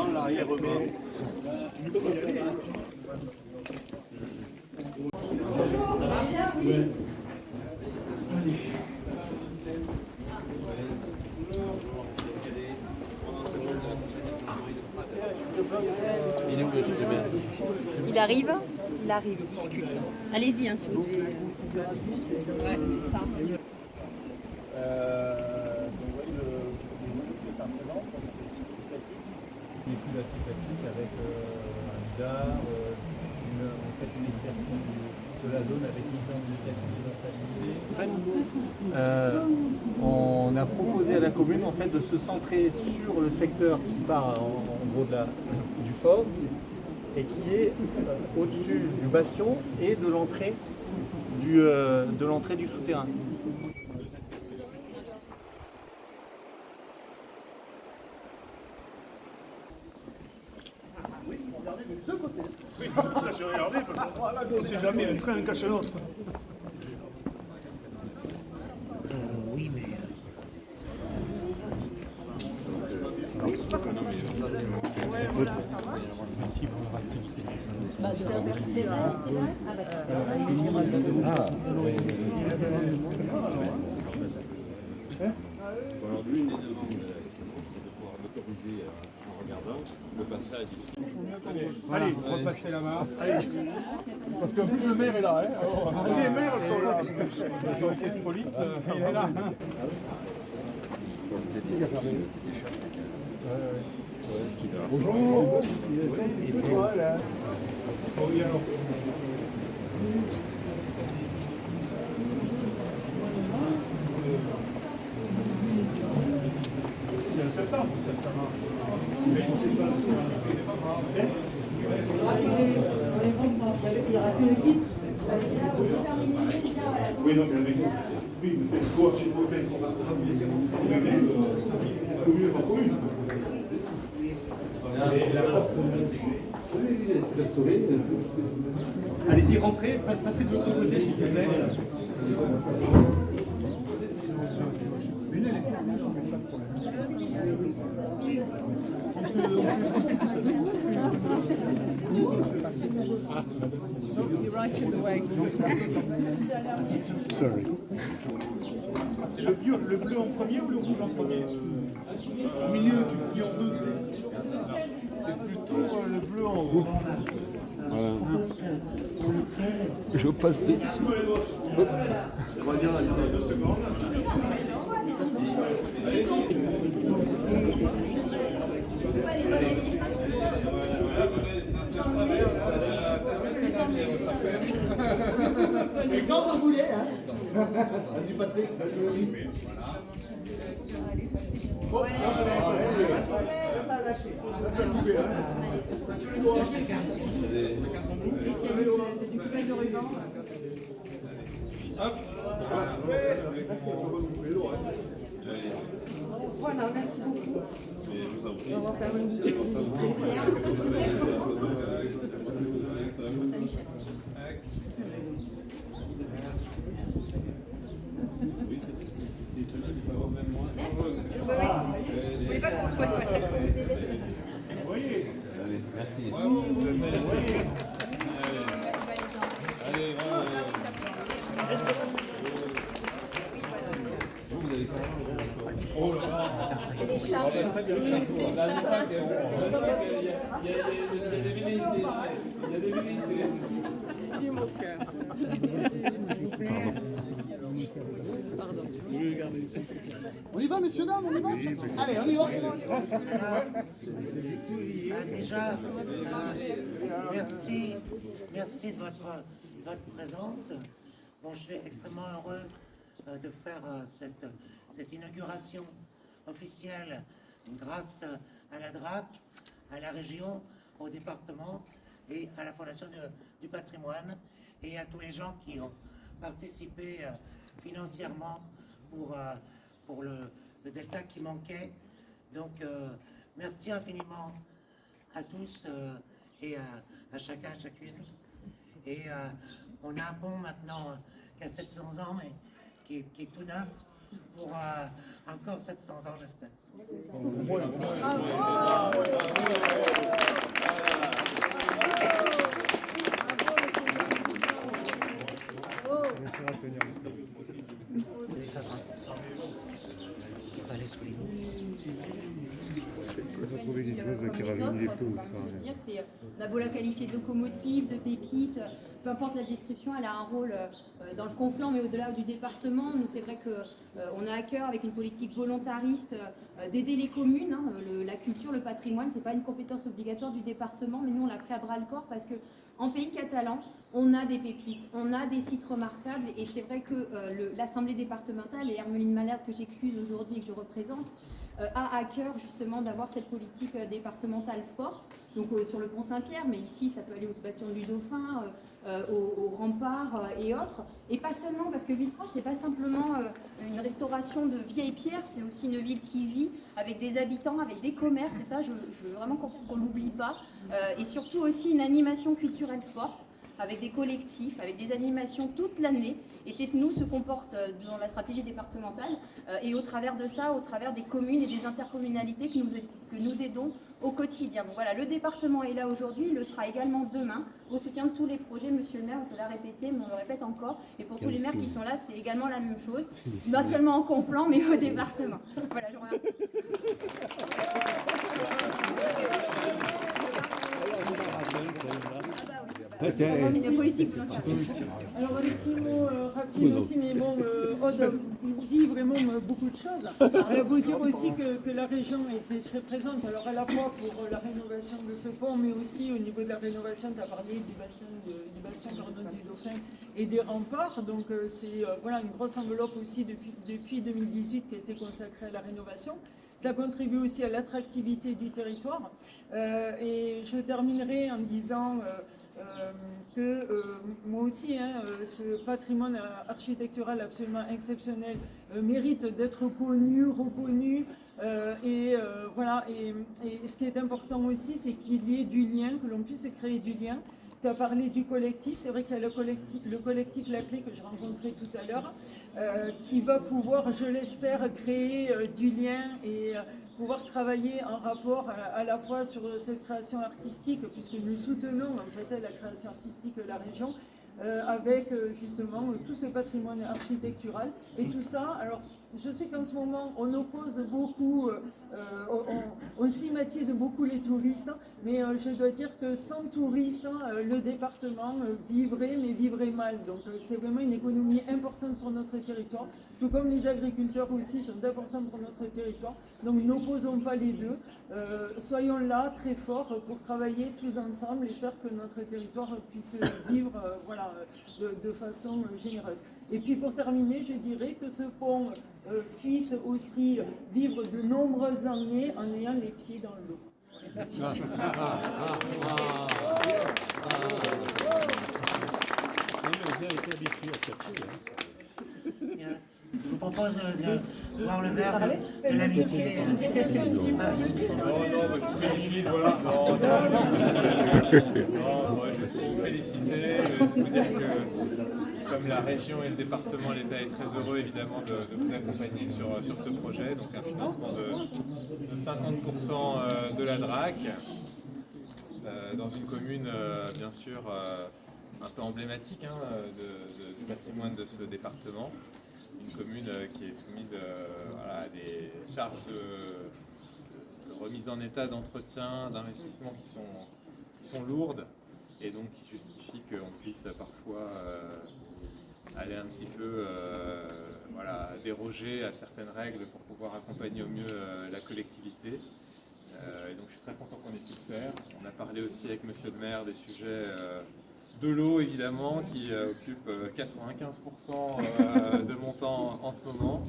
avant, l'arrière-ban. Il arrive, il discute. Allez-y, hein, si vous devez. Ouais, c'est ça. Donc, oui, ça représente, c'est significatif. Une étude assez classique avec un lidar, une expertise de la zone avec une planification décentralisée. On a proposé à la commune en fait, de se centrer sur le secteur qui part en gros du fort et qui est au-dessus du bastion et de l'entrée du souterrain. Oui, regardez des deux côtés. Oui, là j'ai regardé parce que voilà, on ne sait jamais, un train cache l'autre. Oui, mais... C'est vrai, c'est vrai. Ah, d'accord. Alors l'une des demandes, c'est de pouvoir l'autoriser en regardant le passage ici. Allez, repassez la main. Parce qu'en plus le maire est là. Hein. Alors, les maires sont là. La majorité de police, il est là. Bonjour. Voilà. Oui, alors. C'est en septembre, ça marche. Mais c'est ça, c'est oui, non, mais avec nous. Oui, mais faites quoi chez vous? Faites son la commune est pas commune. Allez-y, rentrez, passez de l'autre côté s'il vous plaît. You're right in the way. Sorry. C'est le bleu en premier ou le rouge en premier? Au milieu, tu plies en deux. C'est plutôt le bleu en haut. Je passe des... On va dire la 2 secondes. Et quand vous voulez, hein. Vas-y Patrick, vas-y. Les spécialistes du coupage de ruban. Voilà, merci beaucoup. D'avoir permis d'y c'est Pierre. Saint-Michel. Merci. Vous voulez pas qu'on vous délaisse? Merci. C'est les chats. Il y a des velléités. Il est mon cœur. On y va, messieurs, dames, on y va. Allez, on y va. Déjà, merci de votre présence. Bon, je suis extrêmement heureux de faire cette inauguration officielle grâce à la DRAC, à la région, au département et à la Fondation du patrimoine et à tous les gens qui ont participé financièrement pour le delta qui manquait. Donc, merci infiniment à tous et à chacun, à chacune. Et on a un pont maintenant qui a 700 ans, mais qui est tout neuf pour encore 700 ans, j'espère. comme les autres, faut quand même se dire. On a beau la qualifier de locomotive, de pépite, peu importe la description, elle a un rôle dans le Conflent, mais au-delà du département. Nous, c'est vrai qu'on a à cœur, avec une politique volontariste, d'aider les communes. Hein. La culture, le patrimoine, c'est pas une compétence obligatoire du département, mais nous, on l'a pris à bras-le-corps parce que en pays catalan, on a des pépites, on a des sites remarquables, et c'est vrai que l'Assemblée départementale, et Hermeline Malherbe, que j'excuse aujourd'hui et que je représente, a à cœur justement d'avoir cette politique départementale forte, donc sur le pont Saint-Pierre, mais ici ça peut aller au bastion du Dauphin, aux remparts et autres, et pas seulement, parce que Villefranche c'est pas simplement une restauration de vieilles pierres, c'est aussi une ville qui vit avec des habitants, avec des commerces, et ça je veux vraiment qu'on l'oublie pas, et surtout aussi une animation culturelle forte, avec des collectifs, avec des animations toute l'année. Et c'est nous ce qu'on porte dans la stratégie départementale. Et au travers de ça, au travers des communes et des intercommunalités que nous aidons au quotidien. Donc voilà, le département est là aujourd'hui, il le sera également demain, au soutien de tous les projets. Monsieur le maire, on te l'a répété, mais on le répète encore. Et pour tous les maires qui sont là, c'est également la même chose. Pas seulement en Conflent, mais au département. Voilà, je vous remercie. Une politique volontaire. Alors un petit mot rapide aussi, mais bon, Aude dit vraiment beaucoup de choses. Il faut dire aussi que la région était très présente, alors à la fois pour la rénovation de ce pont, mais aussi au niveau de la rénovation, tu as parlé du bastion du Dauphin et des remparts, donc c'est voilà, une grosse enveloppe aussi depuis 2018 qui a été consacrée à la rénovation. Cela contribue aussi à l'attractivité du territoire. Et je terminerai en disant que moi aussi, ce patrimoine architectural absolument exceptionnel mérite d'être connu, reconnu. Voilà. Et ce qui est important aussi, c'est qu'il y ait du lien, que l'on puisse créer du lien. Tu as parlé du collectif, c'est vrai qu'il y a le collectif La Clé que j'ai rencontré tout à l'heure, qui va pouvoir, je l'espère, créer du lien et pouvoir travailler en rapport à la fois sur cette création artistique, puisque nous soutenons en fait la création artistique de la région, avec justement tout ce patrimoine architectural et tout ça. Alors, je sais qu'en ce moment, on oppose beaucoup, on stigmatise beaucoup les touristes, mais je dois dire que sans touristes, le département vivrait, mais vivrait mal. Donc, c'est vraiment une économie importante pour notre territoire, tout comme les agriculteurs aussi sont importants pour notre territoire. Donc, n'opposons pas les deux. Soyons là, très forts, pour travailler tous ensemble et faire que notre territoire puisse vivre voilà, de façon généreuse. Et puis, pour terminer, je dirais que ce pont puisse aussi vivre de nombreuses années en ayant les pieds dans l'eau. Je vous propose de boire le verre de l'amitié. Je félicite, voilà. Juste pour vous féliciter, vous dire que comme la région et le département, l'État est très heureux évidemment de vous accompagner sur ce projet, donc un financement de 50% de la DRAC, dans une commune bien sûr un peu emblématique du patrimoine de ce département. Une commune qui est soumise à des charges de remise en état, d'entretien, d'investissement qui sont lourdes et donc qui justifient qu'on puisse parfois aller un petit peu voilà, déroger à certaines règles pour pouvoir accompagner au mieux la collectivité. Et donc je suis très content qu'on ait pu le faire. On a parlé aussi avec monsieur le maire des sujets de l'eau évidemment qui occupe 95% de mon temps en ce moment.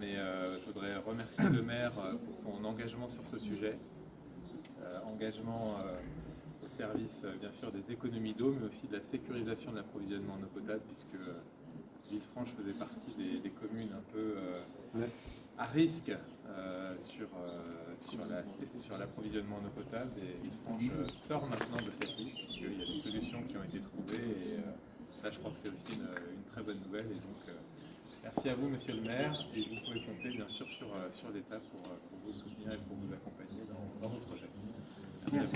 Mais je voudrais remercier le maire pour son engagement sur ce sujet. Engagement au service bien sûr des économies d'eau, mais aussi de la sécurisation de l'approvisionnement en eau potable, puisque Villefranche faisait partie des communes un peu à risque sur l'approvisionnement en eau potable, et Villefranche sort maintenant de cette liste puisqu'il y a des solutions qui ont été trouvées, et ça je crois que c'est aussi une très bonne nouvelle. Et donc merci à vous monsieur le maire, et vous pouvez compter bien sûr sur l'État pour vous soutenir et pour vous accompagner dans vos projets. Merci.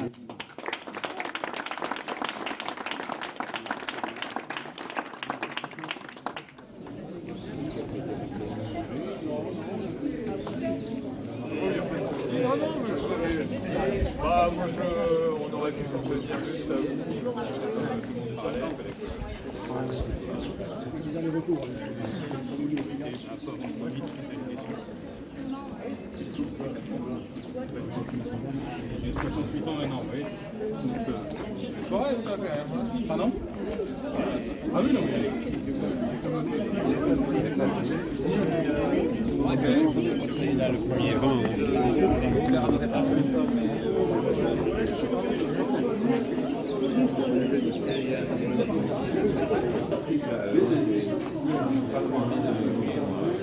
Bah, moi, on aurait pu s'en tenir juste à vous. Parler avec J'ai 68 ans maintenant, oui. Je reste quand même. Pardon? Ah oui, non, là, le premier vin.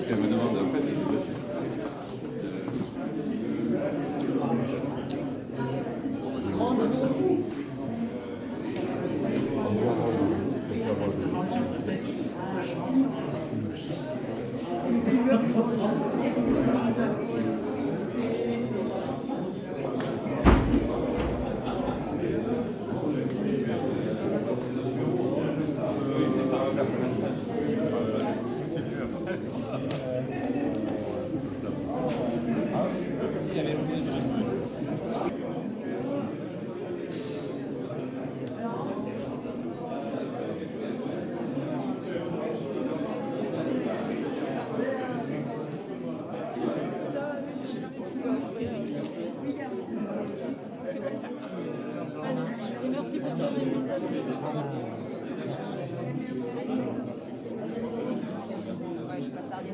Elle me demande en fait Et merci pour ton invitation. Ouais, je vais pas tarder.